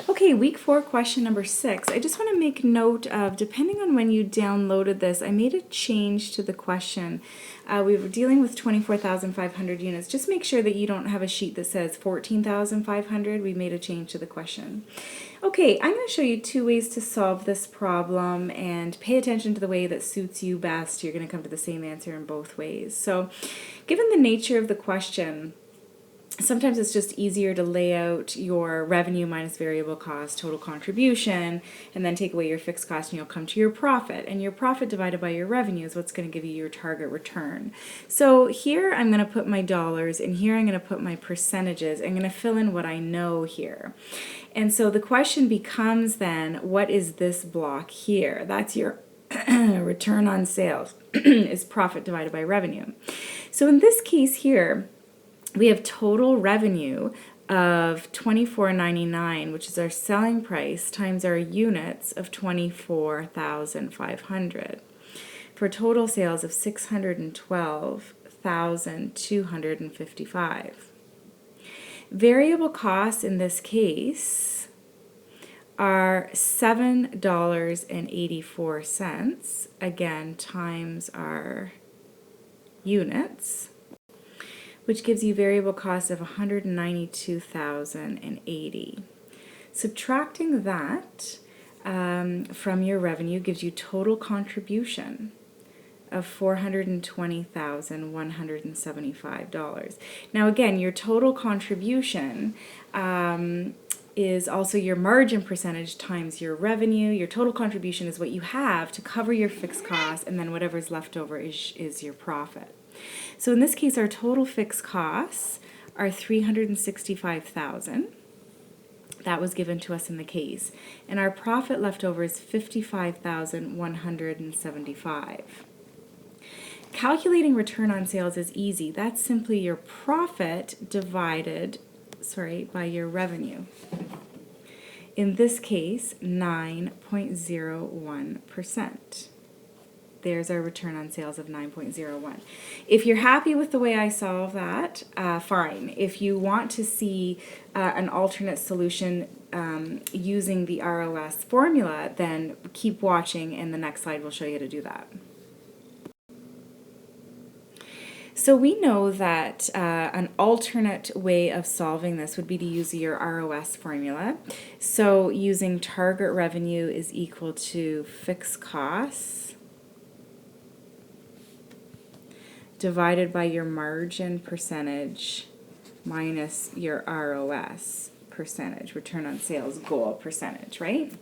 Okay, week 4, question number 6. I just want to make note of, depending on when you downloaded this, I made a change to the question. We were dealing with 24,500 units. Just make sure that you don't have a sheet that says 14,500. We made a change to the question. Okay, I'm going to show you 2 ways to solve this problem, and pay attention to the way that suits you best. You're going to come to the same answer in both ways. So, given the nature of the question, sometimes it's just easier to lay out your revenue minus variable cost, total contribution, and then take away your fixed cost, and you'll come to your profit. And your profit divided by your revenue is what's going to give you your target return. So here I'm going to put my dollars, and here I'm going to put my percentages. I'm going to fill in what I know here. And so the question becomes then, what is this block here? That's your return on sales, is profit divided by revenue. So in this case here, we have total revenue of $24.99, which is our selling price, times our units of 24,500, for total sales of 612,255. Variable costs in this case are $7.84, again, times our units, which gives you variable costs of $192,080. Subtracting that from your revenue gives you total contribution of $420,175. Now again, your total contribution is also your margin percentage times your revenue. Your total contribution is what you have to cover your fixed costs, and then whatever's left over is your profit. So in this case, our total fixed costs are $365,000. That was given to us in the case. And our profit left over is $55,175. Calculating return on sales is easy. That's simply your profit divided, by your revenue. In this case, 9.01%. There's our return on sales of 9.01. If you're happy with the way I solve that, fine. If you want to see an alternate solution using the ROS formula, then keep watching, and the next slide will show you how to do that. So we know that an alternate way of solving this would be to use your ROS formula. So using target revenue is equal to fixed costs divided by your margin percentage minus your ROS percentage, return on sales goal percentage, right?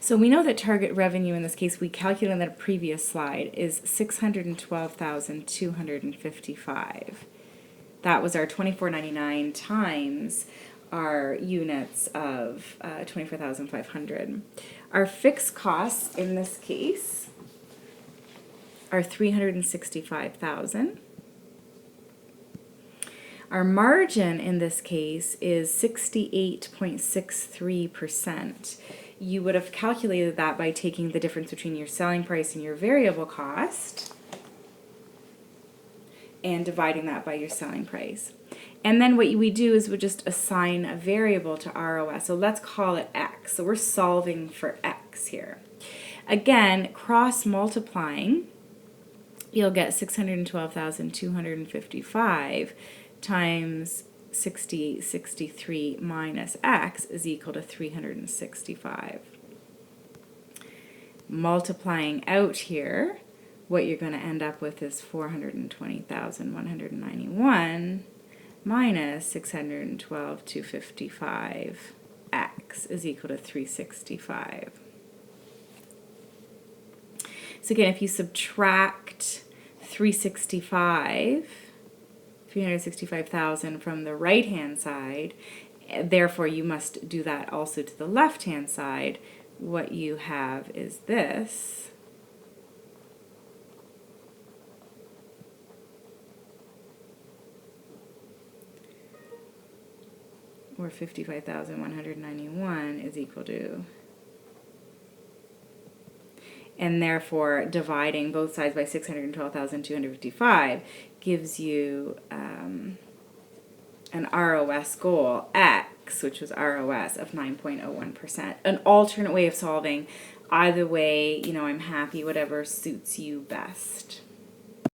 So we know that target revenue in this case, we calculated in the previous slide, is 612,255. That was our $24.99 times our units of 24,500. Our fixed costs in this case are $365,000. Our margin in this case is 68.63%. You would have calculated that by taking the difference between your selling price and your variable cost and dividing that by your selling price. And then what we do is we just assign a variable to ROS. So let's call it X. So we're solving for X here. Again, cross multiplying, you'll get 612,255 times 6863 minus X is equal to 365. Multiplying out here, what you're going to end up with is 420,191 minus 612,255. X is equal to 365. So again, if you subtract 365,000 from the right-hand side, therefore you must do that also to the left-hand side, what you have is this. Or 55,191 is equal to, and therefore dividing both sides by 612,255 gives you an ROS goal, X, x, which was ROS, of 9.01%. An alternate way of solving. Either way, I'm happy, whatever suits you best.